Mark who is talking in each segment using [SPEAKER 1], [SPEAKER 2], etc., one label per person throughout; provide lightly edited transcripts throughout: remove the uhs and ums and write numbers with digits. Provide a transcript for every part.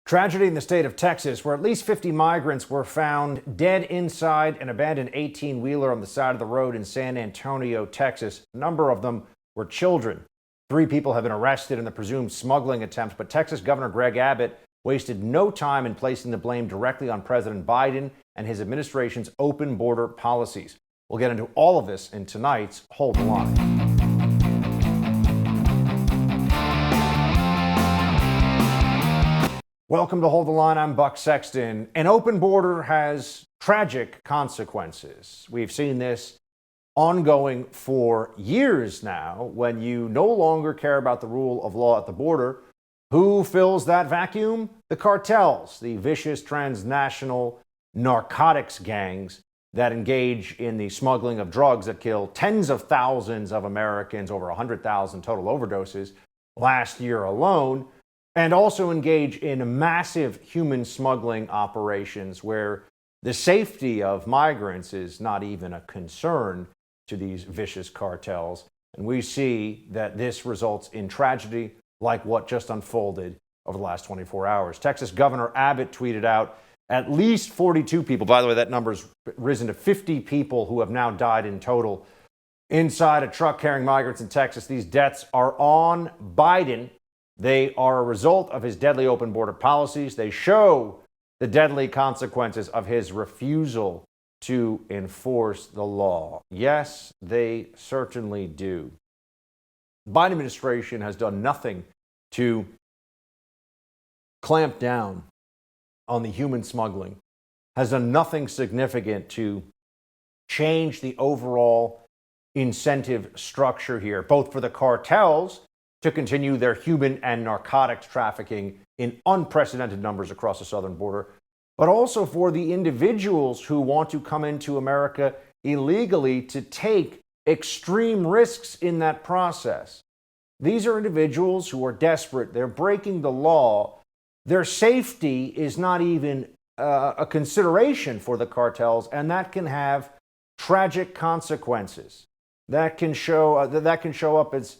[SPEAKER 1] Tragedy in the state of Texas, where at least 50 migrants were found dead inside an abandoned 18-wheeler on the side of the road in San Antonio, Texas. A number of them were children. 3 people have been arrested in the presumed smuggling attempt, but Texas Governor Greg Abbott wasted no time in placing the blame directly on President Biden and his administration's open border policies. We'll get into all of this in tonight's Hold the Line. Welcome to Hold the Line. I'm Buck Sexton. An open border has tragic consequences. We've seen this ongoing for years now. When you no longer care about the rule of law at the border, who fills that vacuum? The cartels, the vicious transnational narcotics gangs that engage in the smuggling of drugs that kill tens of thousands of Americans, over 100,000 total overdoses last year alone, and also engage in massive human smuggling operations where the safety of migrants is not even a concern to these vicious cartels. And we see that this results in tragedy like what just unfolded over the last 24 hours. Texas Governor Abbott tweeted out at least 42 people. By the way, that number's risen to 50 people who have now died in total inside a truck carrying migrants in Texas. These deaths are on Biden. They are a result of his deadly open border policies. They show the deadly consequences of his refusal to enforce the law. Yes, they certainly do. The Biden administration has done nothing to clamp down on the human smuggling, has done nothing significant to change the overall incentive structure here, both for the cartels to continue their human and narcotics trafficking in unprecedented numbers across the southern border, but also for the individuals who want to come into America illegally to take extreme risks in that process. These are individuals who are desperate. They're breaking the law. Their safety is not even a consideration for the cartels, and that can have tragic consequences. That can show up as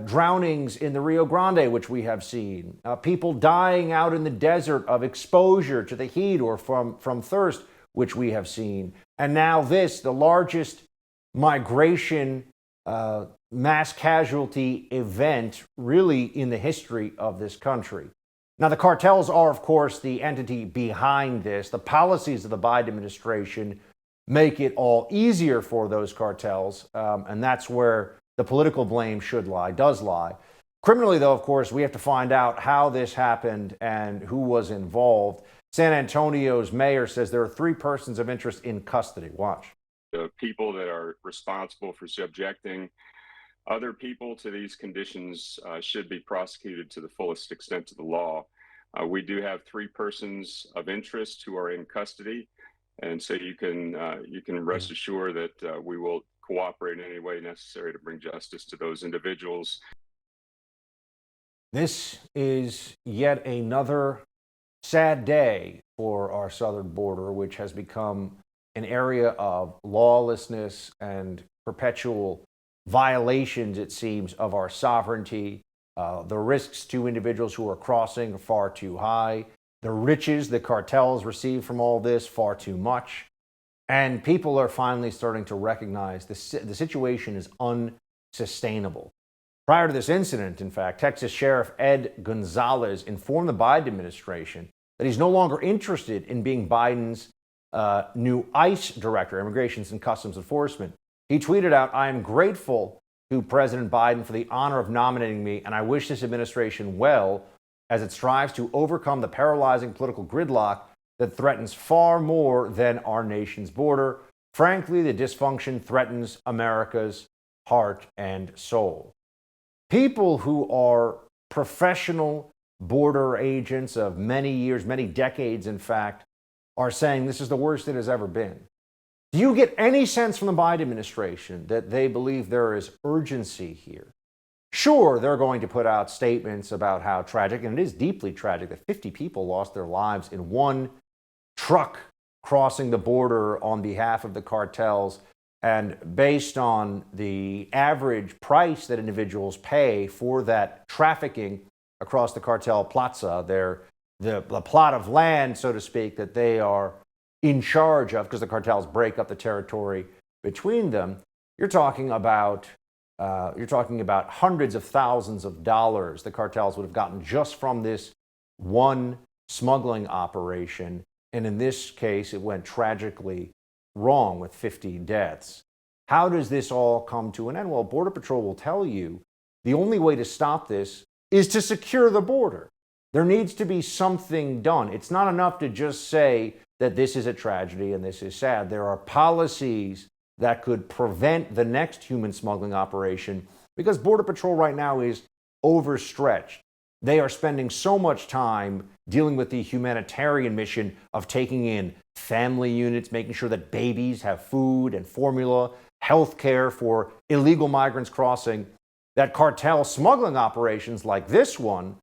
[SPEAKER 1] drownings in the Rio Grande, which we have seen, people dying out in the desert of exposure to the heat or from thirst, which we have seen. And now this, the largest migration mass casualty event really in the history of this country. Now, the cartels are, of course, the entity behind this. The policies of the Biden administration make it all easier for those cartels, and that's where the political blame does lie. Criminally, though, of course, we have to find out how this happened and who was involved. San Antonio's mayor says there are 3 persons of interest in custody. Watch.
[SPEAKER 2] The people that are responsible for subjecting other people to these conditions should be prosecuted to the fullest extent of the law. We do have 3 persons of interest who are in custody, and so you can rest assured that we will cooperate in any way necessary to bring justice to those individuals.
[SPEAKER 1] This is yet another sad day for our southern border, which has become an area of lawlessness and perpetual violations, it seems, of our sovereignty. The risks to individuals who are crossing are far too high. The riches the cartels receive from all this, far too much. And people are finally starting to recognize the situation is unsustainable. Prior to this incident, in fact, Texas Sheriff Ed Gonzalez informed the Biden administration that he's no longer interested in being Biden's new ICE director, Immigration and Customs Enforcement. He tweeted out, "I am grateful to President Biden for the honor of nominating me, and I wish this administration well as it strives to overcome the paralyzing political gridlock that threatens far more than our nation's border. Frankly, the dysfunction threatens America's heart and soul." People who are professional border agents of many years, many decades, in fact, are saying this is the worst it has ever been. Do you get any sense from the Biden administration that they believe there is urgency here? Sure, they're going to put out statements about how tragic, and it is deeply tragic, that 50 people lost their lives in one truck crossing the border on behalf of the cartels. And based on the average price that individuals pay for that trafficking across the cartel plaza, their the plot of land, so to speak, that they are in charge of, because the cartels break up the territory between them, you're talking about hundreds of thousands of dollars the cartels would have gotten just from this one smuggling operation. And in this case, it went tragically wrong with 50 deaths. How does this all come to an end? Well, Border Patrol will tell you the only way to stop this is to secure the border. There needs to be something done. It's not enough to just say that this is a tragedy and this is sad. There are policies that could prevent the next human smuggling operation, because Border Patrol right now is overstretched. They are spending so much time dealing with the humanitarian mission of taking in family units, making sure that babies have food and formula, health care for illegal migrants crossing, that cartel smuggling operations like this one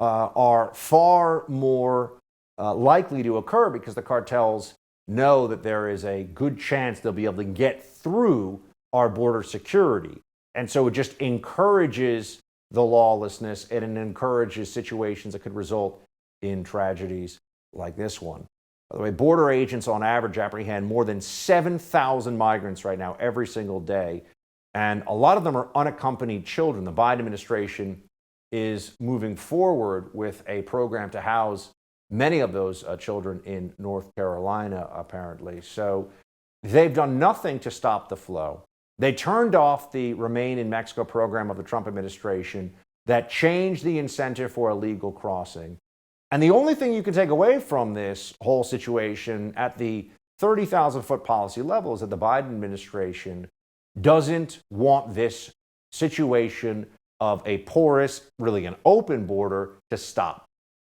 [SPEAKER 1] are far more likely to occur, because the cartels know that there is a good chance they'll be able to get through our border security. And so it just encourages the lawlessness, and it encourages situations that could result in tragedies like this one. By the way, border agents on average apprehend more than 7,000 migrants right now every single day, and a lot of them are unaccompanied children. The Biden administration is moving forward with a program to house many of those children in North Carolina, apparently. So they've done nothing to stop the flow. They turned off the Remain in Mexico program of the Trump administration that changed the incentive for illegal crossing. And the only thing you can take away from this whole situation at the 30,000-foot policy level is that the Biden administration doesn't want this situation of a porous, really an open border, to stop.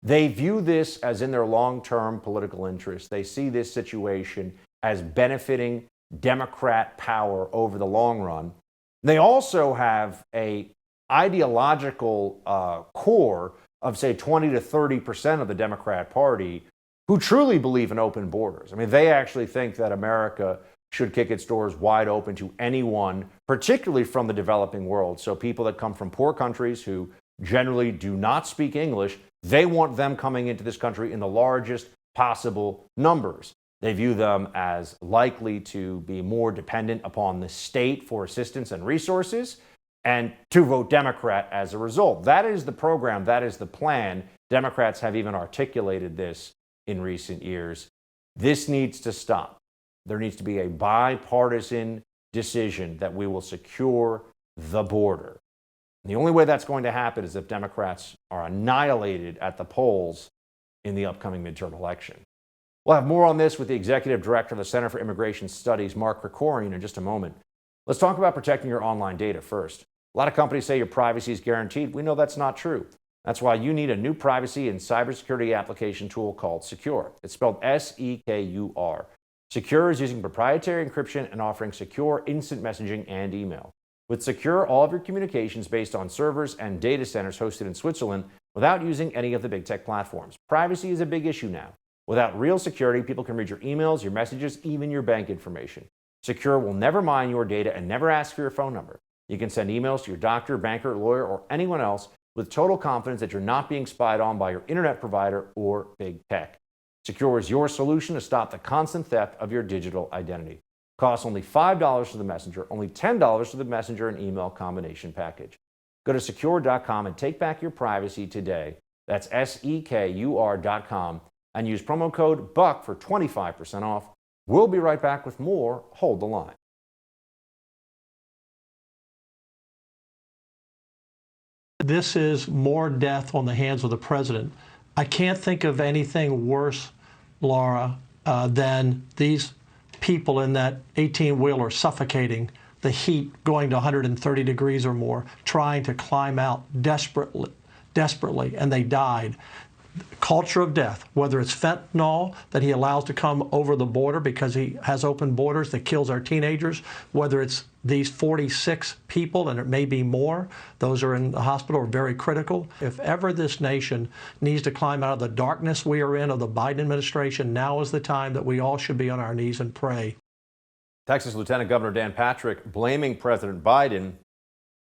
[SPEAKER 1] They view this as in their long-term political interest. They see this situation as benefiting Democrat power over the long run. They also have a ideological core of, say, 20 to 30% of the Democrat Party who truly believe in open borders. I mean, they actually think that America should kick its doors wide open to anyone, particularly from the developing world. So people that come from poor countries who generally do not speak English, they want them coming into this country in the largest possible numbers. They view them as likely to be more dependent upon the state for assistance and resources, and to vote Democrat as a result. That is the program, that is the plan. Democrats have even articulated this in recent years. This needs to stop. There needs to be a bipartisan decision that we will secure the border. And the only way that's going to happen is if Democrats are annihilated at the polls in the upcoming midterm election. We'll have more on this with the Executive Director of the Center for Immigration Studies, Mark Krikorian, in just a moment. Let's talk about protecting your online data first. A lot of companies say your privacy is guaranteed. We know that's not true. That's why you need a new privacy and cybersecurity application tool called Secure. It's spelled S-E-K-U-R. Secure is using proprietary encryption and offering secure instant messaging and email. With Secure, all of your communications based on servers and data centers hosted in Switzerland without using any of the big tech platforms. Privacy is a big issue now. Without real security, people can read your emails, your messages, even your bank information. Secure will never mine your data and never ask for your phone number. You can send emails to your doctor, banker, lawyer, or anyone else with total confidence that you're not being spied on by your internet provider or big tech. Secure is your solution to stop the constant theft of your digital identity. Costs only $5 for the messenger, only $10 for the messenger and email combination package. Go to secure.com and take back your privacy today. That's SEKUR.com and use promo code BUCK for 25% off. We'll be right back with more. Hold the line.
[SPEAKER 3] This is more death on the hands of the president. I can't think of anything worse, Laura, than these people in that 18-wheeler suffocating, the heat going to 130 degrees or more, trying to climb out desperately, and they died. Culture of death, whether it's fentanyl that he allows to come over the border because he has open borders that kills our teenagers, whether it's these 46 people, and it may be more, those are in the hospital, are very critical. If ever this nation needs to climb out of the darkness we are in of the Biden administration, now is the time that we all should be on our knees and pray.
[SPEAKER 1] Texas Lieutenant Governor Dan Patrick blaming President Biden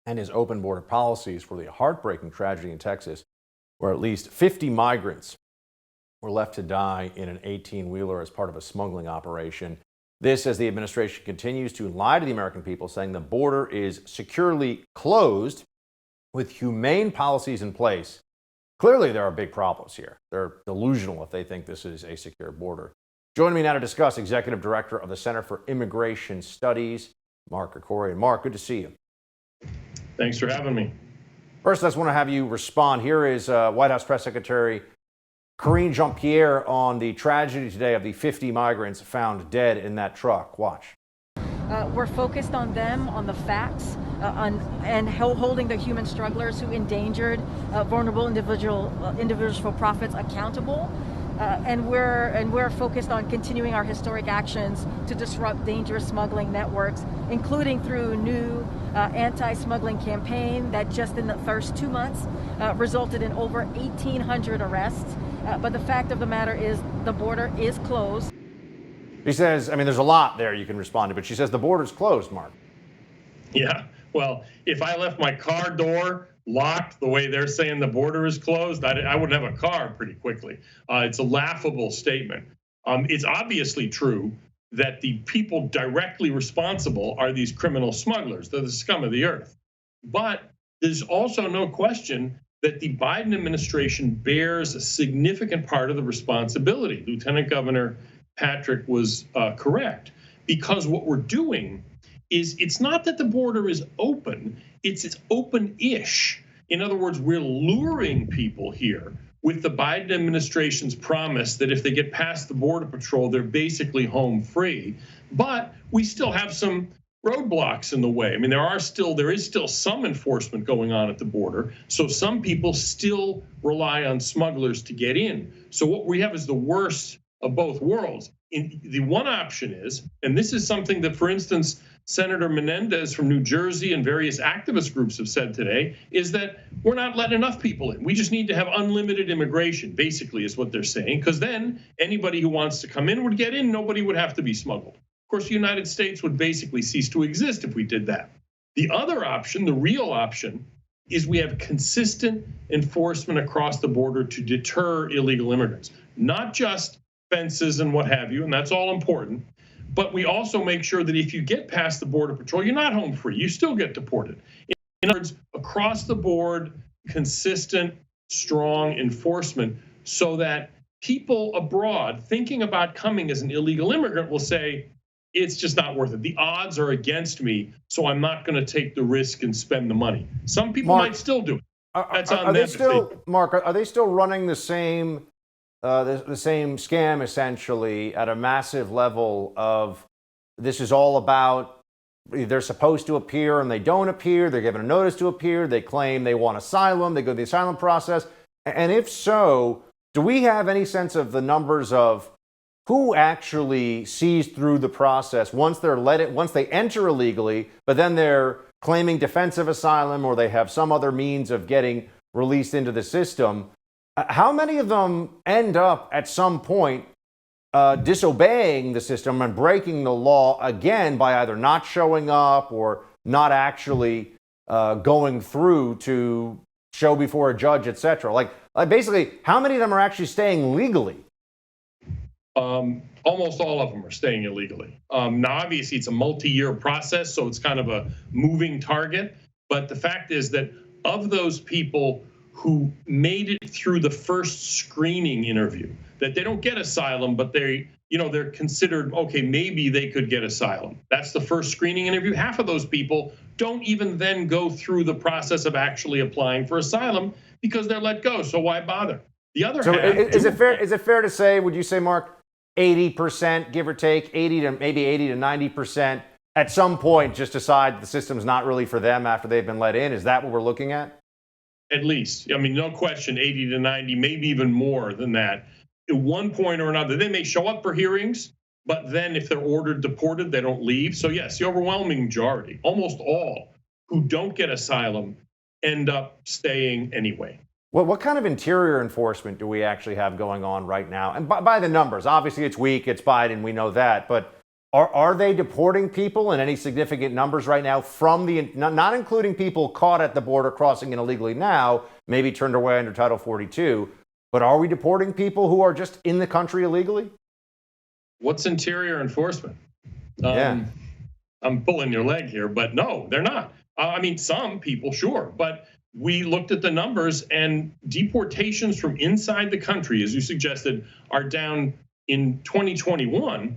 [SPEAKER 1] and his open border policies for the heartbreaking tragedy in Texas, where at least 50 migrants were left to die in an 18-wheeler as part of a smuggling operation. This as the administration continues to lie to the American people, saying the border is securely closed with humane policies in place. Clearly, there are big problems here. They're delusional if they think this is a secure border. Joining me now to discuss, Executive Director of the Center for Immigration Studies, Mark Krikorian. Mark, good to see you.
[SPEAKER 4] Thanks for having me.
[SPEAKER 1] First, I just want to have you respond. Here is White House Press Secretary Karine Jean-Pierre on the tragedy today of the 50 migrants found dead in that truck. Watch.
[SPEAKER 5] We're focused on them, on the facts, and holding the human strugglers who endangered vulnerable individuals for profits accountable. And we're focused on continuing our historic actions to disrupt dangerous smuggling networks, including through new anti-smuggling campaign that just in the first 2 months resulted in over 1,800 arrests. But the fact of the matter is the border is closed.
[SPEAKER 1] She says, I mean, there's a lot there you can respond to, but she says the border's closed, Mark.
[SPEAKER 4] Yeah, well, if I left my car door locked the way they're saying the border is closed, I wouldn't have a car pretty quickly. It's a laughable statement. It's obviously true that the people directly responsible are these criminal smugglers. They're the scum of the earth. But there's also no question that the Biden administration bears a significant part of the responsibility. Lieutenant Governor Patrick was correct, because what we're doing is it's not that the border is open, it's open-ish. In other words, we're luring people here with the Biden administration's promise that if they get past the Border Patrol, they're basically home free. But we still have some roadblocks in the way. I mean, there is still some enforcement going on at the border. So some people still rely on smugglers to get in. So what we have is the worst of both worlds. The one option is, and this is something that, for instance, Senator Menendez from New Jersey and various activist groups have said today, is that we're not letting enough people in. We just need to have unlimited immigration, basically, is what they're saying, because then anybody who wants to come in would get in. Nobody would have to be smuggled. Of course, the United States would basically cease to exist if we did that. The other option, the real option, is we have consistent enforcement across the border to deter illegal immigrants, not just fences and what have you, and that's all important. But we also make sure that if you get past the Border Patrol, you're not home free. You still get deported. In other words, across the board, consistent, strong enforcement so that people abroad thinking about coming as an illegal immigrant will say, it's just not worth it. The odds are against me, so I'm not going to take the risk and spend the money. Some people might still do it. That's on them.
[SPEAKER 1] Mark, are they still running the same scam essentially at a massive level of this is all about they're supposed to appear and they don't appear, they're given a notice to appear, they claim they want asylum, they go through the asylum process. And if so, do we have any sense of the numbers of who actually sees through the process once they enter illegally, but then they're claiming defensive asylum or they have some other means of getting released into the system? How many of them end up at some point disobeying the system and breaking the law again by either not showing up or not actually going through to show before a judge, etc.? Like basically, how many of them are actually staying legally?
[SPEAKER 4] Almost all of them are staying illegally. Now, obviously, it's a multi-year process, so it's kind of a moving target. But the fact is that of those people who made it through the first screening interview, that they don't get asylum, but they're considered, okay, maybe they could get asylum. That's the first screening interview. Half of those people don't even then go through the process of actually applying for asylum because they're let go. So why bother? The other half.
[SPEAKER 1] Is it fair to say, would you say, Mark, 80%, give or take, 80 to 90%, at some point just decide the system's not really for them after they've been let in? Is that what we're looking at?
[SPEAKER 4] At least. I mean, no question, 80 to 90, maybe even more than that. At one point or another, they may show up for hearings, but then if they're ordered deported, they don't leave. So yes, the overwhelming majority, almost all who don't get asylum end up staying anyway.
[SPEAKER 1] Well, what kind of interior enforcement do we actually have going on right now? And by the numbers, obviously it's weak, it's Biden, we know that, but are they deporting people in any significant numbers right now from not including people caught at the border crossing in illegally now, maybe turned away under Title 42, But are we deporting people who are just in the country illegally?
[SPEAKER 4] What's interior enforcement?
[SPEAKER 1] Yeah.
[SPEAKER 4] I'm pulling your leg here, but no, they're not. I mean, some people, sure, but we looked at the numbers, and deportations from inside the country, as you suggested, are down in 2021,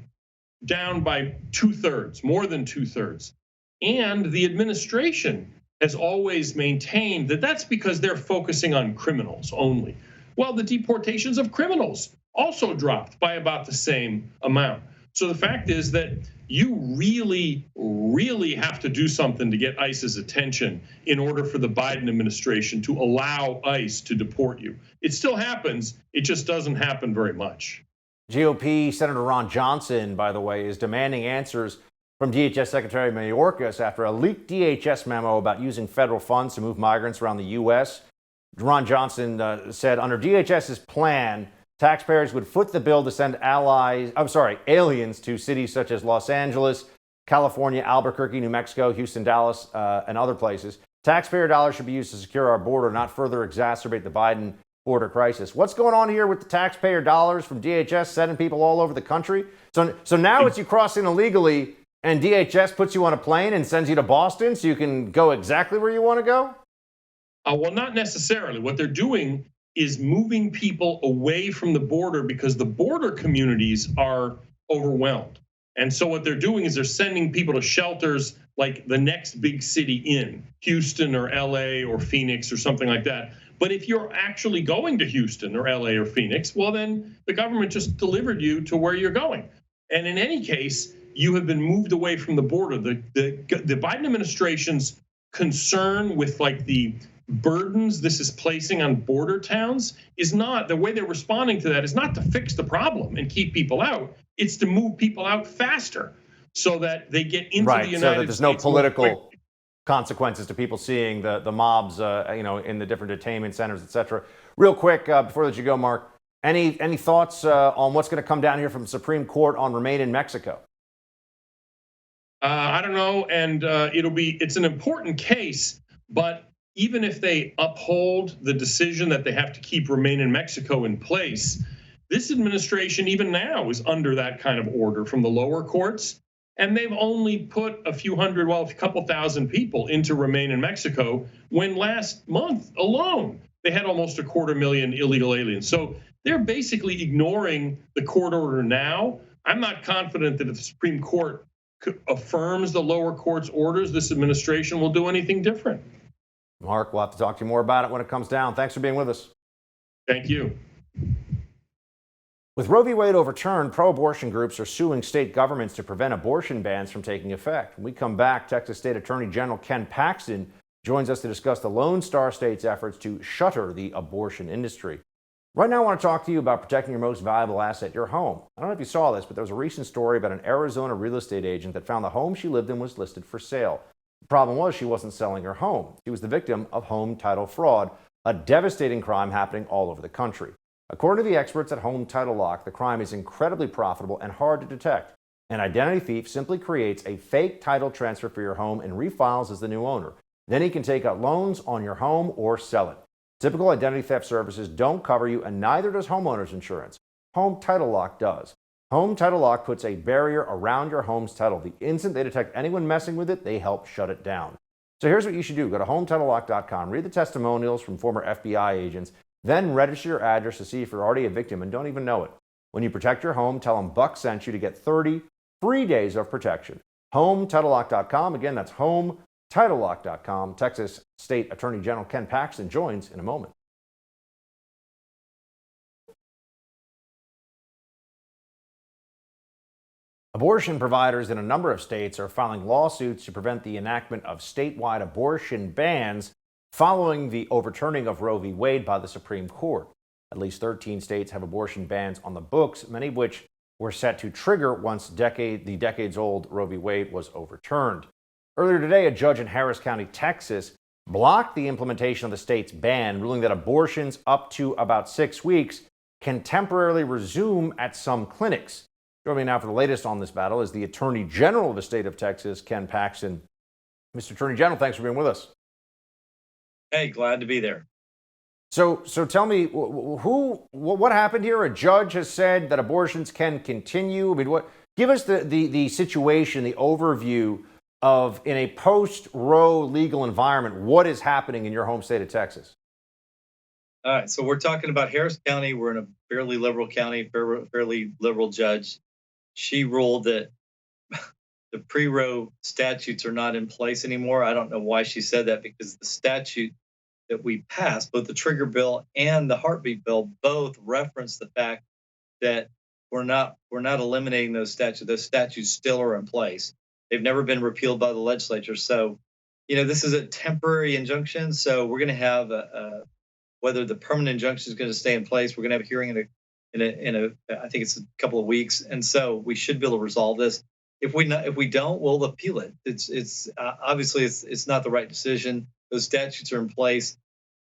[SPEAKER 4] down by 2/3, more than 2/3. And the administration has always maintained that that's because they're focusing on criminals only. Well, the deportations of criminals also dropped by about the same amount. So the fact is that you really, really have to do something to get ICE's attention in order for the Biden administration to allow ICE to deport you. It still happens, it just doesn't happen very much.
[SPEAKER 1] GOP Senator Ron Johnson, by the way, is demanding answers from DHS Secretary Mayorkas after a leaked DHS memo about using federal funds to move migrants around the U.S. Ron Johnson said under DHS's plan, taxpayers would foot the bill to send aliens to cities such as Los Angeles, California, Albuquerque, New Mexico, Houston, Dallas, and other places. Taxpayer dollars should be used to secure our border, not further exacerbate the Biden border crisis. What's going on here with the taxpayer dollars from DHS sending people all over the country? So now it's you cross in illegally and DHS puts you on a plane and sends you to Boston so you can go exactly where you want to go?
[SPEAKER 4] Well, not necessarily. What they're doing is moving people away from the border because the border communities are overwhelmed. And so what they're doing is they're sending people to shelters like the next big city in, Houston or LA or Phoenix or something like that. But if you're actually going to Houston or LA or Phoenix, well, then the government just delivered you to where you're going. And in any case, you have been moved away from the border. The Biden administration's concern with like the burdens this is placing on border towns is not, the way they're responding to that is not to fix the problem and keep people out. It's to move people out faster so that they get into the United States.
[SPEAKER 1] Right, so that there's no political consequences to people seeing the mobs, in the different detainment centers, et cetera. Real quick, before I let you go, Mark, any thoughts on what's going to come down here from the Supreme Court on Remain in Mexico?
[SPEAKER 4] I don't know, and it's an important case, but even if they uphold the decision that they have to keep Remain in Mexico in place, this administration even now is under that kind of order from the lower courts, and they've only put a couple thousand people into Remain in Mexico when last month alone they had almost 250,000 illegal aliens. So they're basically ignoring the court order now. I'm not confident that if the Supreme Court affirms the lower court's orders, this administration will do anything different.
[SPEAKER 1] Mark, we'll have to talk to you more about it when it comes down. Thanks for being with us.
[SPEAKER 4] Thank you.
[SPEAKER 1] With Roe v. Wade overturned, pro-abortion groups are suing state governments to prevent abortion bans from taking effect. When we come back, Texas State Attorney General Ken Paxton joins us to discuss the Lone Star State's efforts to shutter the abortion industry. Right now, I want to talk to you about protecting your most valuable asset, your home. I don't know if you saw this, but there was a recent story about an Arizona real estate agent that found the home she lived in was listed for sale. The problem was she wasn't selling her home. She was the victim of home title fraud, a devastating crime happening all over the country. According to the experts at Home Title Lock, the crime is incredibly profitable and hard to detect. An identity thief simply creates a fake title transfer for your home and refiles as the new owner. Then he can take out loans on your home or sell it. Typical identity theft services don't cover you, and neither does homeowners insurance. Home Title Lock does. Home Title Lock puts a barrier around your home's title. The instant they detect anyone messing with it, they help shut it down. So here's what you should do. Go to HometitleLock.com, read the testimonials from former FBI agents, then register your address to see if you're already a victim and don't even know it. When you protect your home, tell them Buck sent you to get 30 free days of protection. HometitleLock.com. Again, that's HometitleLock.com. Texas State Attorney General Ken Paxton joins in a moment. Abortion providers in a number of states are filing lawsuits to prevent the enactment of statewide abortion bans following the overturning of Roe v. Wade by the Supreme Court. At least 13 states have abortion bans on the books, many of which were set to trigger once the decades-old Roe v. Wade was overturned. Earlier today, a judge in Harris County, Texas, blocked the implementation of the state's ban, ruling that abortions up to about 6 weeks can temporarily resume at some clinics. Joining me now for the latest on this battle is the Attorney General of the state of Texas, Ken Paxton. Mr. Attorney General, thanks for being with us.
[SPEAKER 6] Hey, glad to be there.
[SPEAKER 1] So tell me, what happened here? A judge has said that abortions can continue. I mean, what? Give us the situation, the overview of, in a post-Roe legal environment, what is happening in your home state of Texas?
[SPEAKER 6] All right, so we're talking about Harris County. We're in a fairly liberal county, fairly liberal judge. She ruled that the pre-Roe statutes are not in place anymore. I don't know why she said that, because the statute that we passed, both the trigger bill and the heartbeat bill, both reference the fact that we're not eliminating those statutes. Those statutes still are in place. They've never been repealed by the legislature. So, this is a temporary injunction. So we're going to have whether the permanent injunction is going to stay in place. We're going to have a hearing in a I think it's a couple of weeks, and so we should be able to resolve this. If we don't, we'll appeal it. It's obviously it's not the right decision. Those statutes are in place.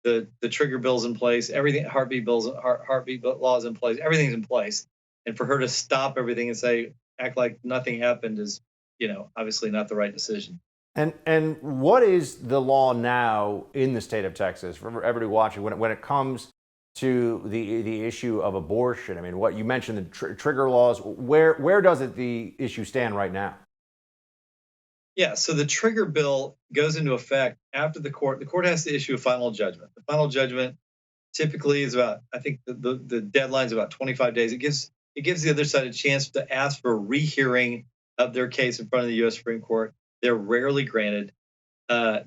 [SPEAKER 6] The trigger bill's in place. Everything, heartbeat laws in place. Everything's in place. And for her to stop everything and act like nothing happened is, obviously not the right decision.
[SPEAKER 1] And what is the law now in the state of Texas for everybody watching when it comes to the issue of abortion? I mean, what you mentioned, the trigger laws. Where does the issue stand right now?
[SPEAKER 6] Yeah, so the trigger bill goes into effect after the court. The court has to issue a final judgment. The final judgment typically is about, I think the deadline is about 25 days. It gives the other side a chance to ask for a rehearing of their case in front of the U.S. Supreme Court. They're rarely granted. I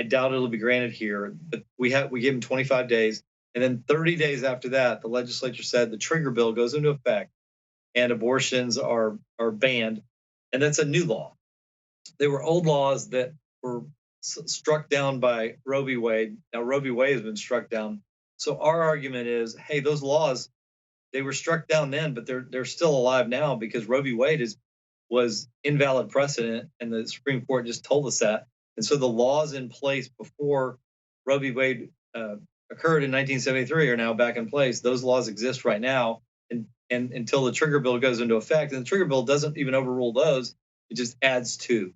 [SPEAKER 6] doubt it'll be granted here, but we give them 25 days, and then 30 days after that, the legislature said the trigger bill goes into effect, and abortions are banned, and that's a new law. They were old laws that were struck down by Roe v. Wade. Now Roe v. Wade has been struck down. So our argument is, hey, those laws, they were struck down then, but they're still alive now because Roe v. Wade was invalid precedent, and the Supreme Court just told us that. And so the laws in place before Roe v. Wade occurred in 1973 are now back in place. Those laws exist right now, and until the trigger bill goes into effect. And the trigger bill doesn't even overrule those. It just adds to.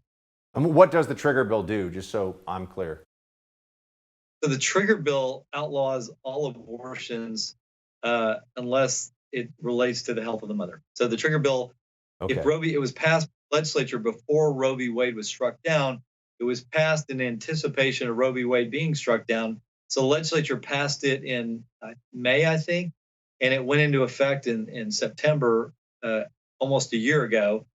[SPEAKER 1] What does the trigger bill do, just so I'm clear?
[SPEAKER 6] So the trigger bill outlaws all abortions unless it relates to the health of the mother. So the trigger bill,
[SPEAKER 1] okay.
[SPEAKER 6] If it was passed by the legislature before Roe v. Wade was struck down, it was passed in anticipation of Roe v. Wade being struck down. So the legislature passed it in May, I think, and it went into effect in September, almost a year ago.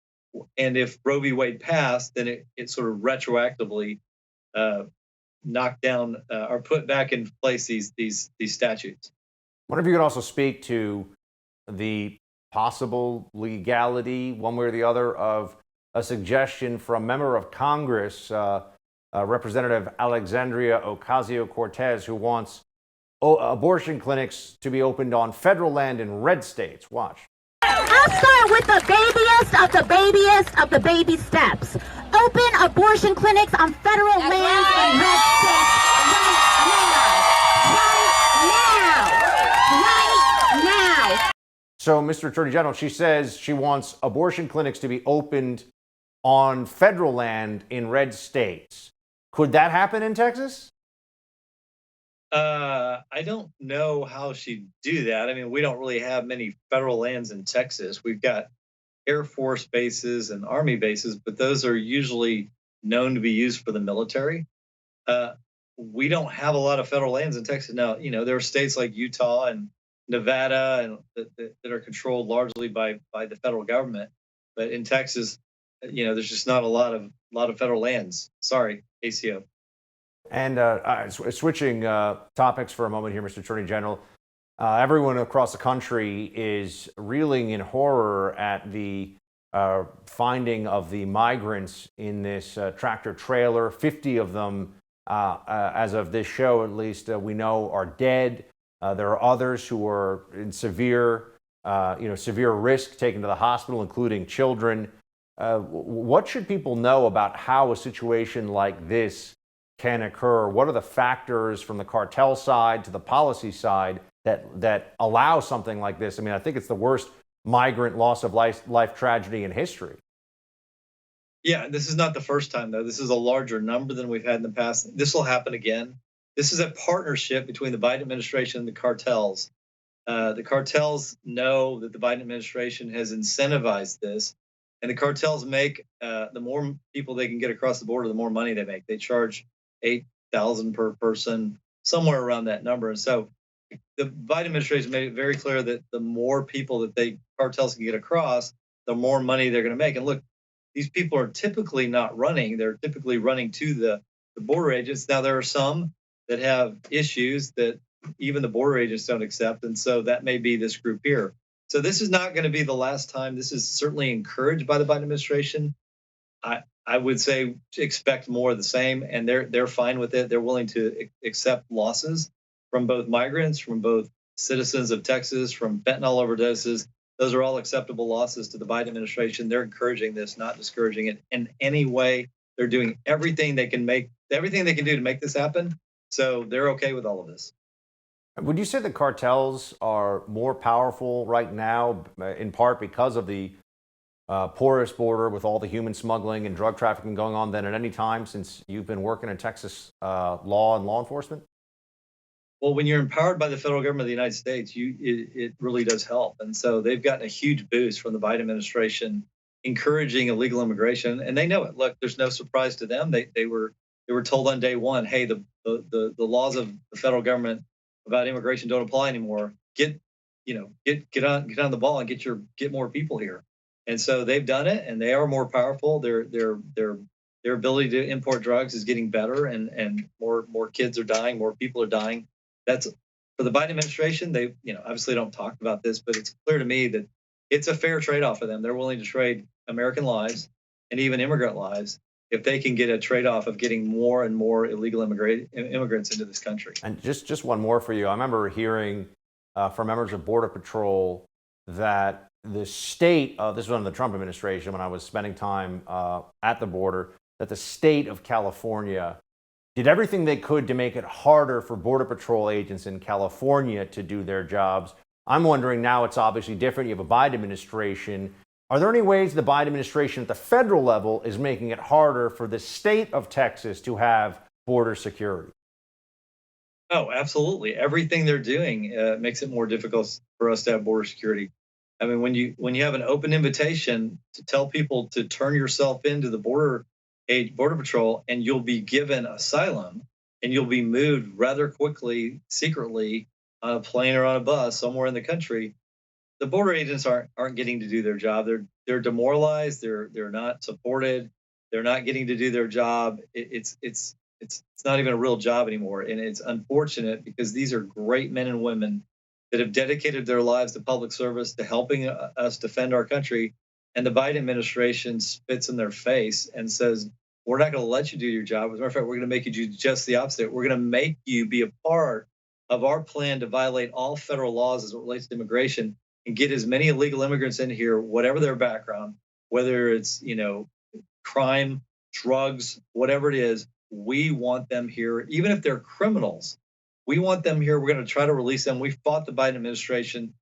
[SPEAKER 6] And if Roe v. Wade passed, then it sort of retroactively knocked down or put back in place these statutes.
[SPEAKER 1] I wonder if you could also speak to the possible legality, one way or the other, of a suggestion from a member of Congress, Representative Alexandria Ocasio-Cortez, who wants abortion clinics to be opened on federal land in red states. Watch.
[SPEAKER 7] I'll start with the babiest of the babiest of the baby steps. Open abortion clinics on federal lands in red states right now.
[SPEAKER 1] So, Mr. Attorney General, she says she wants abortion clinics to be opened on federal land in red states. Could that happen in Texas?
[SPEAKER 6] I don't know how she'd do that. I mean, we don't really have many federal lands in Texas. We've got Air Force bases and Army bases, but those are usually known to be used for the military. We don't have a lot of federal lands in Texas. Now, there are states like Utah and Nevada that are controlled largely by the federal government. But in Texas, there's just not a lot of federal lands. Sorry, ACO.
[SPEAKER 1] And switching topics for a moment here, Mr. Attorney General, everyone across the country is reeling in horror at the finding of the migrants in this tractor trailer. 50 of them, as of this show at least, we know are dead. There are others who are in severe risk taken to the hospital, including children. What should people know about how a situation like this can occur? What are the factors from the cartel side to the policy side that allow something like this? I mean, I think it's the worst migrant loss of life tragedy in history. Yeah,
[SPEAKER 6] this is not the first time, though. This is a larger number than we've had in the past. This will happen again. This is a partnership between the Biden administration and the cartels. The cartels know that the Biden administration has incentivized this, and the cartels make the more people they can get across the border, the more money they make. They charge $8,000 per person, somewhere around that number. And so the Biden administration made it very clear that the more people that cartels can get across, the more money they're going to make. And look, these people are typically not running; they're typically running to the border agents. Now there are some that have issues that even the border agents don't accept. And so that may be this group here. So this is not going to be the last time. This is certainly encouraged by the Biden administration. I would say expect more of the same, and they're fine with it. They're willing to accept losses from both migrants, from both citizens of Texas, from fentanyl overdoses. Those are all acceptable losses to the Biden administration. They're encouraging this, not discouraging it in any way. They're doing everything they can do to make this happen. So they're okay with all of this.
[SPEAKER 1] Would you say the cartels are more powerful right now, in part because of the porous border with all the human smuggling and drug trafficking going on, than at any time since you've been working in Texas law and law enforcement?
[SPEAKER 6] Well, when you're empowered by the federal government of the United States, it really does help. And so they've gotten a huge boost from the Biden administration encouraging illegal immigration, and they know it. Look, there's no surprise to them. They were told on day one, hey, the laws of the federal government about immigration don't apply anymore. Get on the ball and get more people here. And so they've done it, and they are more powerful. Their ability to import drugs is getting better, and more kids are dying, more people are dying. That's for the Biden administration. They obviously don't talk about this, but it's clear to me that it's a fair trade-off for them. They're willing to trade American lives and even immigrant lives if they can get a trade-off of getting more and more illegal immigrants into this country.
[SPEAKER 1] And just one more for you. I remember hearing from members of Border Patrol that the state, this was under the Trump administration when I was spending time at the border, that the state of California did everything they could to make it harder for Border Patrol agents in California to do their jobs. I'm wondering now, it's obviously different. You have a Biden administration. Are there any ways the Biden administration at the federal level is making it harder for the state of Texas to have border security?
[SPEAKER 6] Oh, absolutely. Everything they're doing makes it more difficult for us to have border security. I mean, when you have an open invitation to tell people to turn yourself into the Border Patrol, and you'll be given asylum, and you'll be moved rather quickly, secretly, on a plane or on a bus somewhere in the country, the border agents aren't getting to do their job. They're demoralized. They're not supported. They're not getting to do their job. It's not even a real job anymore, and it's unfortunate because these are great men and women that have dedicated their lives to public service, to helping us defend our country. And the Biden administration spits in their face and says, we're not going to let you do your job. As a matter of fact, we're going to make you do just the opposite. We're going to make you be a part of our plan to violate all federal laws as it relates to immigration and get as many illegal immigrants in here, whatever their background, whether it's, crime, drugs, whatever it is, we want them here. Even if they're criminals, we want them here. We're going to try to release them. We fought the Biden administration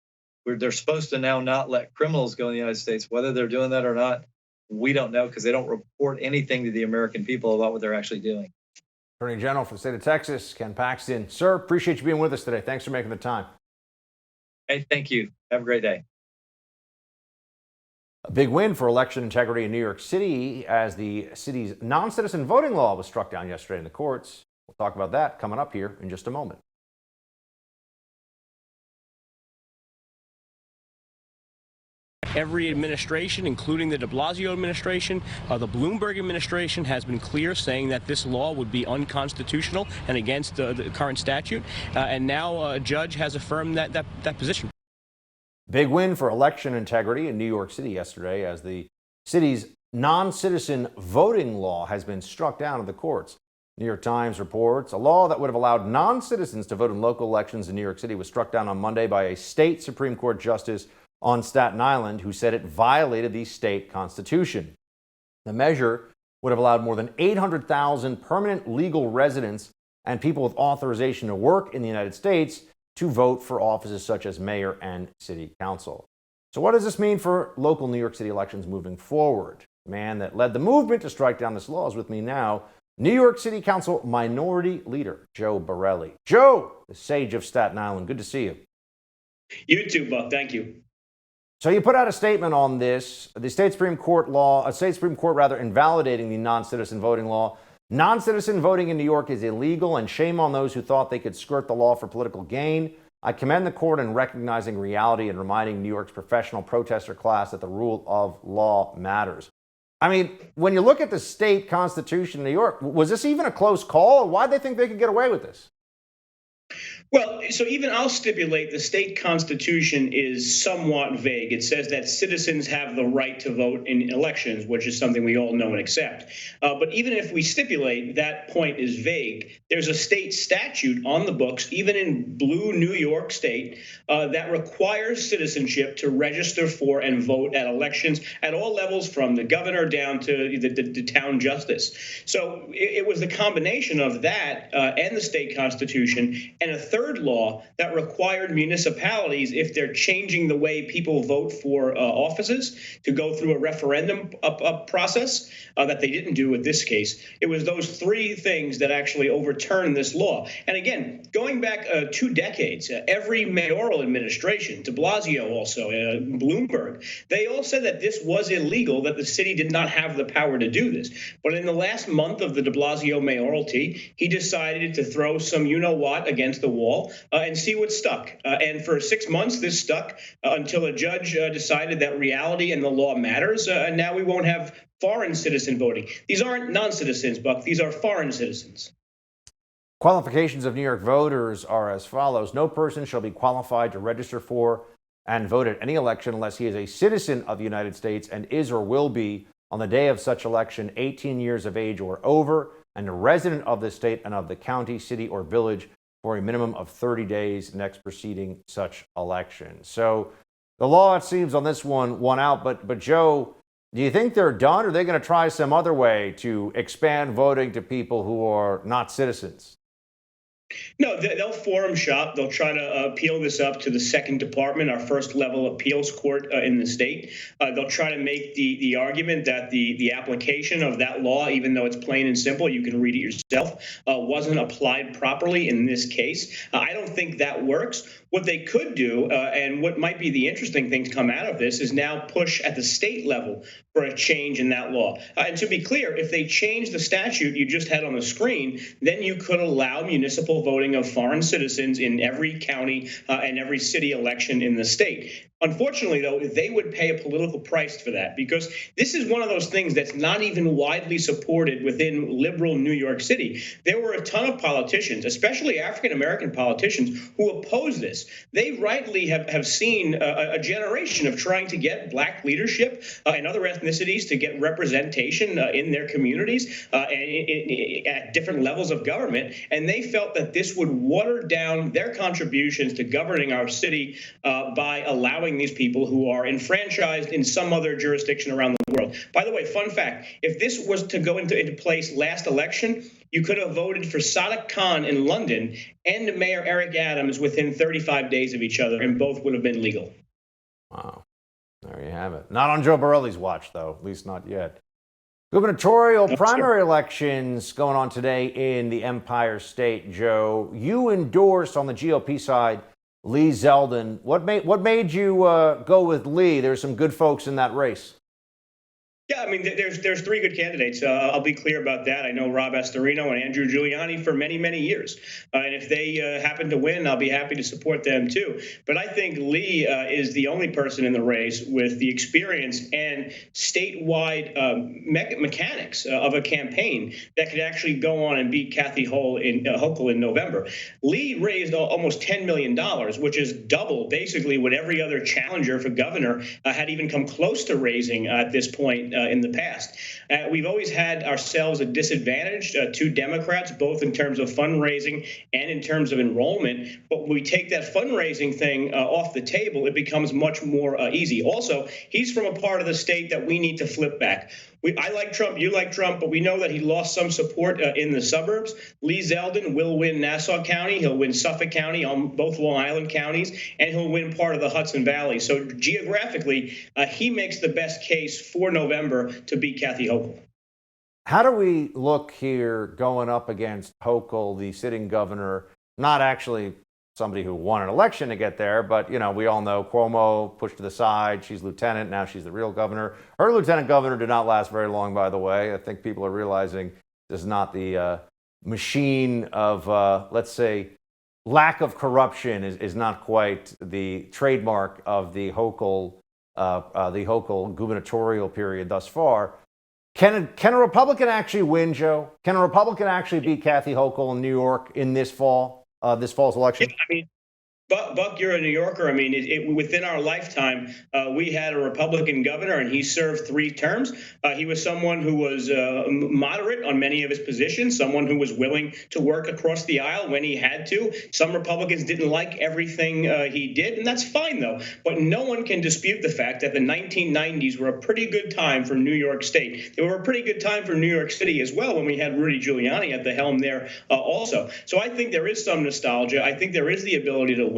[SPEAKER 6] where they're supposed to now not let criminals go in the United States. Whether they're doing that or not, we don't know because they don't report anything to the American people about what they're actually doing.
[SPEAKER 1] Attorney General for the state of Texas, Ken Paxton. Sir, appreciate you being with us today. Thanks for making the time.
[SPEAKER 6] Hey, thank you. Have a great day.
[SPEAKER 1] A big win for election integrity in New York City as the city's non-citizen voting law was struck down yesterday in the courts. We'll talk about that coming up here in just a moment.
[SPEAKER 8] Every administration, including the de Blasio administration, the Bloomberg administration, has been clear saying that this law would be unconstitutional and against the current statute. And now a judge has affirmed that position.
[SPEAKER 1] Big win for election integrity in New York City yesterday as the city's non-citizen voting law has been struck down in the courts. New York Times reports a law that would have allowed non-citizens to vote in local elections in New York City was struck down on Monday by a state Supreme Court justice on Staten Island who said it violated the state constitution. The measure would have allowed more than 800,000 permanent legal residents and people with authorization to work in the United States to vote for offices such as mayor and city council. So what does this mean for local New York City elections moving forward? The man that led the movement to strike down this law is with me now. New York City Council Minority Leader Joe Borelli. Joe, the sage of Staten Island, good to see you.
[SPEAKER 9] You too, Buck. Thank you.
[SPEAKER 1] So you put out a statement on this, the state Supreme Court invalidating the non-citizen voting law. Non-citizen voting in New York is illegal, and shame on those who thought they could skirt the law for political gain. I commend the court in recognizing reality and reminding New York's professional protester class that the rule of law matters. I mean, when you look at the state constitution in New York, was this even a close call? Why did they think they could get away with this?
[SPEAKER 9] Well, so even I'll stipulate the state constitution is somewhat vague. It says that citizens have the right to vote in elections, which is something we all know and accept. But even if we stipulate that point is vague, there's a state statute on the books, even in blue New York State, that requires citizenship to register for and vote at elections at all levels, from the governor down to the town justice. So it was the combination of that and the state constitution and a third law that required municipalities, if they're changing the way people vote for offices, to go through a referendum process that they didn't do in this case. It was those three things that actually overturned this law. And again, going back 2 decades, every mayoral administration, de Blasio also, Bloomberg, they all said that this was illegal, that the city did not have the power to do this. But in the last month of the de Blasio mayoralty, he decided to throw some you-know-what against the wall and see what stuck. And for 6 months, this stuck until a judge decided that reality and the law matters. And now we won't have foreign citizen voting. These aren't non-citizens, Buck. These are foreign citizens.
[SPEAKER 1] Qualifications of New York voters are as follows. No person shall be qualified to register for and vote at any election unless he is a citizen of the United States and is or will be, on the day of such election, 18 years of age or over, and a resident of the state and of the county, city, or village for a minimum of 30 days next preceding such election. So the law, it seems, on this one won out. But Joe, do you think they're done, or are they going to try some other way to expand voting to people who are not citizens?
[SPEAKER 9] No, they'll forum shop. They'll try to appeal this up to the second department, our first level appeals court in the state. They'll try to make the argument that the application of that law, even though it's plain and simple, you can read it yourself, wasn't applied properly in this case. I don't think that works. What they could do, and what might be the interesting thing to come out of this, is now push at the state level for a change in that law. And to be clear, if they change the statute you just had on the screen, then you could allow municipal voting of foreign citizens in every county and every city election in the state. Unfortunately, though, they would pay a political price for that, because this is one of those things that's not even widely supported within liberal New York City. There were a ton of politicians, especially African-American politicians, who oppose this. They rightly have seen a generation of trying to get black leadership and other ethnicities to get representation in their communities at different levels of government. And they felt that this would water down their contributions to governing our city by allowing these people who are enfranchised in some other jurisdiction around the world. By the way, fun fact, if this was to go into place last election, you could have voted for Sadiq Khan in London and Mayor Eric Adams within 35 days of each other, and both would have been legal.
[SPEAKER 1] Wow. There you have it. Not on Joe Borelli's watch, though, at least not yet. Gubernatorial primary elections going on today in the Empire State, Joe. You endorsed on the GOP side Lee Zeldin. What made you go with Lee? There's some good folks in that race.
[SPEAKER 9] Yeah, I mean, there's three good candidates. I'll be clear about that. I know Rob Astorino and Andrew Giuliani for many, many years. And if they happen to win, I'll be happy to support them, too. But I think Lee is the only person in the race with the experience and statewide mechanics of a campaign that could actually go on and beat Kathy Hochul in November. Lee raised almost $10 million, which is double, basically, what every other challenger for governor had even come close to raising at this point in the past. We've always had ourselves a disadvantage to Democrats, both in terms of fundraising and in terms of enrollment. But when we take that fundraising thing off the table, it becomes much more easy. Also, he's from a part of the state that we need to flip back. I like Trump, you like Trump, but we know that he lost some support in the suburbs. Lee Zeldin will win Nassau County, he'll win Suffolk County, on both Long Island counties, and he'll win part of the Hudson Valley. So geographically, he makes the best case for November to beat Kathy Hochul.
[SPEAKER 1] How do we look here going up against Hochul, the sitting governor, not actually somebody who won an election to get there, but, you know, we all know Cuomo pushed to the side. She's lieutenant. Now she's the real governor. Her lieutenant governor did not last very long, by the way. I think people are realizing this is not the machine of, let's say, lack of corruption is not quite the trademark of the Hochul gubernatorial period thus far. Can a Republican actually win, Joe? Can a Republican actually beat Kathy Hochul in New York in this fall's election?
[SPEAKER 9] Yeah, I mean, Buck, you're a New Yorker. I mean, within our lifetime, we had a Republican governor, and he served 3 terms. He was someone who was moderate on many of his positions, someone who was willing to work across the aisle when he had to. Some Republicans didn't like everything he did, and that's fine, though. But no one can dispute the fact that the 1990s were a pretty good time for New York State. They were a pretty good time for New York City as well when we had Rudy Giuliani at the helm there also. So I think there is some nostalgia. I think there is the ability to win.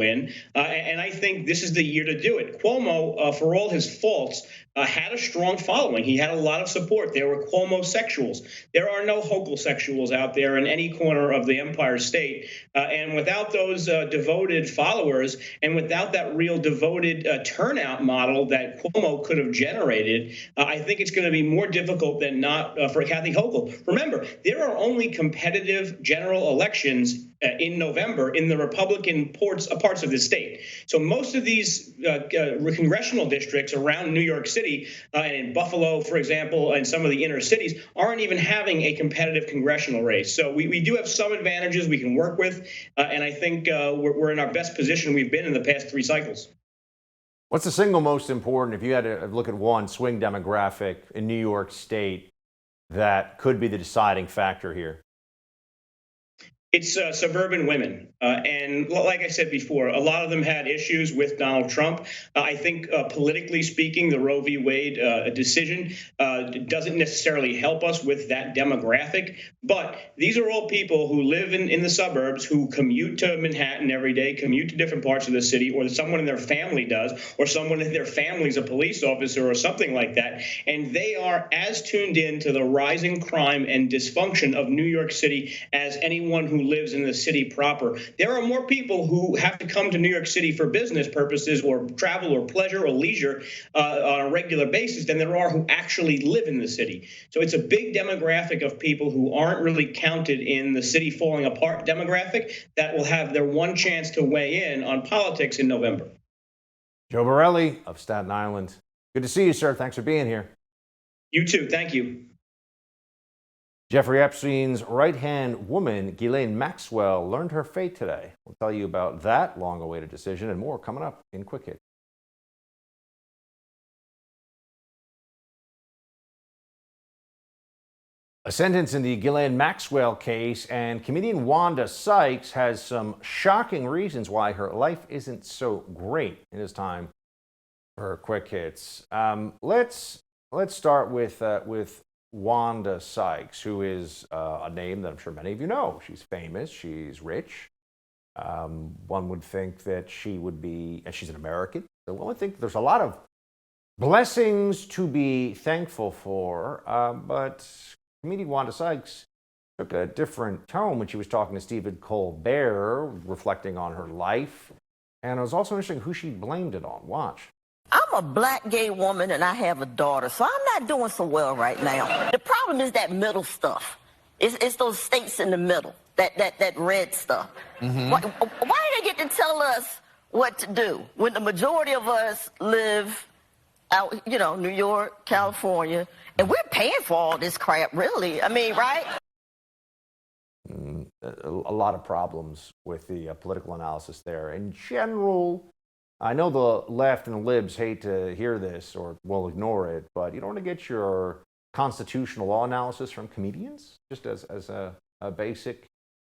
[SPEAKER 9] And I think this is the year to do it. Cuomo, for all his faults, had a strong following. He had a lot of support. There were Cuomo-sexuals. There are no Hochul-sexuals out there in any corner of the Empire State. And without those devoted followers and without that real devoted turnout model that Cuomo could have generated, I think it's going to be more difficult than not for Kathy Hochul. Remember, there are only competitive general elections in November in the Republican parts of the state. So most of these congressional districts around New York City and in Buffalo, for example, and some of the inner cities aren't even having a competitive congressional race. So we do have some advantages we can work with. And I think we're in our best position we've been in the past 3 cycles.
[SPEAKER 1] What's the single most important, if you had to look at one swing demographic in New York State that could be the deciding factor here?
[SPEAKER 9] It's suburban women. And like I said before, a lot of them had issues with Donald Trump. I think politically speaking, the Roe v. Wade decision doesn't necessarily help us with that demographic. But these are all people who live in the suburbs, who commute to Manhattan every day, commute to different parts of the city, or someone in their family does, or someone in their family is a police officer or something like that. And they are as tuned in to the rising crime and dysfunction of New York City as anyone who lives in the city proper. There are more people who have to come to New York City for business purposes or travel or pleasure or leisure on a regular basis than there are who actually live in the city. So it's a big demographic of people who aren't really counted in the city falling apart demographic that will have their one chance to weigh in on politics in November.
[SPEAKER 1] Joe Borelli of Staten Island. Good to see you, sir. Thanks for being here.
[SPEAKER 9] You too. Thank you.
[SPEAKER 1] Jeffrey Epstein's right-hand woman, Ghislaine Maxwell, learned her fate today. We'll tell you about that long-awaited decision and more coming up in Quick Hit. A sentence in the Ghislaine Maxwell case, and comedian Wanda Sykes has some shocking reasons why her life isn't so great. It is time for Quick Hits. Let's start with Wanda Sykes, who is a name that I'm sure many of you know. She's famous, she's rich. One would think that she would be, and she's an American, so one would think there's a lot of blessings to be thankful for, but comedian Wanda Sykes took a different tone when she was talking to Stephen Colbert, reflecting on her life, and it was also interesting who she blamed it on. Watch.
[SPEAKER 10] I'm a black gay woman and I have a daughter, so I'm not doing so well right now. The problem is that middle stuff. It's those states in the middle, that red stuff. Mm-hmm. Why do they get to tell us what to do when the majority of us live out, New York, California, and we're paying for all this crap, really? I mean, right?
[SPEAKER 1] A lot of problems with the political analysis there. In general, I know the left and the libs hate to hear this or will ignore it, but you don't want to get your constitutional law analysis from comedians, just as a basic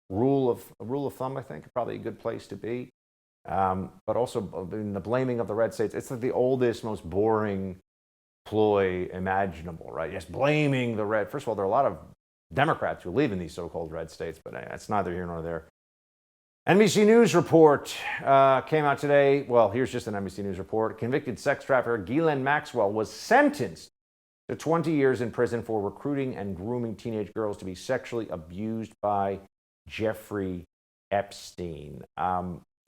[SPEAKER 1] rule of thumb. I think probably a good place to be. But also in the blaming of the red states, it's like the oldest, most boring ploy imaginable, right? Just blaming the red. First of all, there are a lot of Democrats who live in these so-called red states, but it's neither here nor there. NBC News report came out today. Well, here's just an NBC News report. Convicted sex trafficker Ghislaine Maxwell was sentenced to 20 years in prison for recruiting and grooming teenage girls to be sexually abused by Jeffrey Epstein.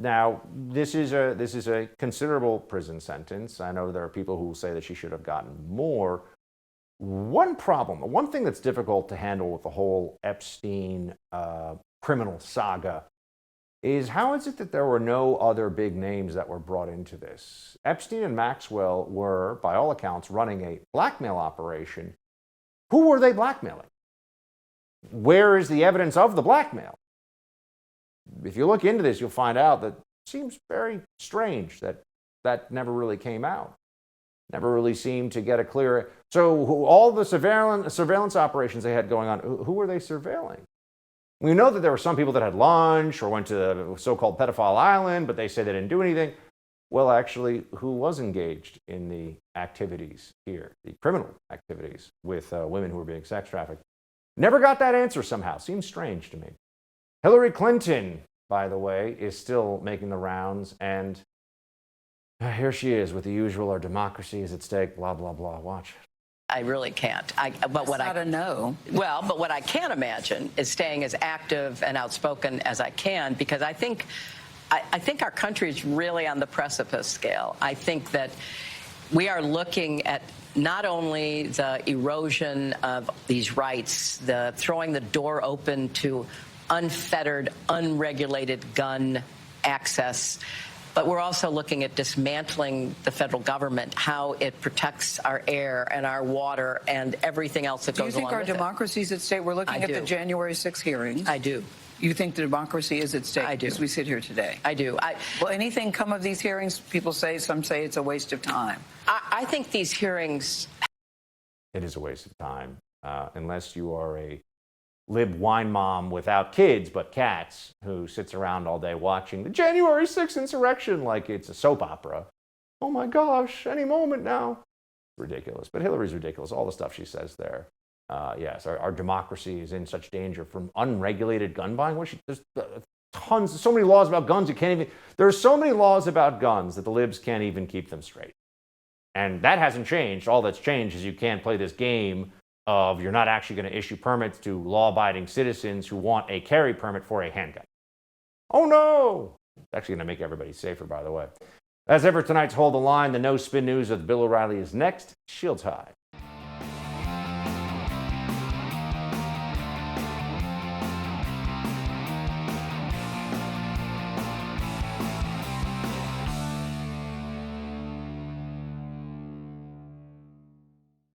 [SPEAKER 1] Now, this is a considerable prison sentence. I know there are people who say that she should have gotten more. One thing that's difficult to handle with the whole Epstein criminal saga is how is it that there were no other big names that were brought into this? Epstein and Maxwell were, by all accounts, running a blackmail operation. Who were they blackmailing? Where is the evidence of the blackmail? If you look into this, you'll find out that it seems very strange that that never really came out. Never really seemed to get a clear... So all the surveillance operations they had going on, who were they surveilling? We know that there were some people that had lunch or went to the so-called pedophile island, but they say they didn't do anything. Well, actually, who was engaged in the activities here, the criminal activities with women who were being sex trafficked? Never got that answer somehow. Seems strange to me. Hillary Clinton, by the way, is still making the rounds, and here she is with the usual, our democracy is at stake, blah, blah, blah. Watch.
[SPEAKER 11] I really can't. But what I can imagine is staying as active and outspoken as I can, because I think our country is really on the precipice scale. I think that we are looking at not only the erosion of these rights, the throwing the door open to unfettered, unregulated gun access, but we're also looking at dismantling the federal government, how it protects our air and our water and everything else that goes along with it.
[SPEAKER 12] Do you think our democracy is at stake? We're looking at the January 6th hearings.
[SPEAKER 11] I do.
[SPEAKER 12] You think the democracy is at stake?
[SPEAKER 11] I do.
[SPEAKER 12] As we sit here today.
[SPEAKER 11] I do.
[SPEAKER 12] Will anything come of these hearings? Some say it's a waste of time.
[SPEAKER 11] I think these hearings...
[SPEAKER 1] It is a waste of time, unless you are a lib wine mom without kids but cats who sits around all day watching the January 6th insurrection like it's a soap opera. Oh my gosh, any moment now. Ridiculous. But Hillary's ridiculous. All the stuff she says there. Yes, our democracy is in such danger from unregulated gun buying. There's tons, so many laws about guns, there's so many laws about guns that the libs can't even keep them straight. And that hasn't changed. All that's changed is you can't play this game of you're not actually going to issue permits to law-abiding citizens who want a carry permit for a handgun. Oh no! It's actually going to make everybody safer, by the way. As ever, tonight's Hold the Line, the no-spin news of Bill O'Reilly is next. Shields high.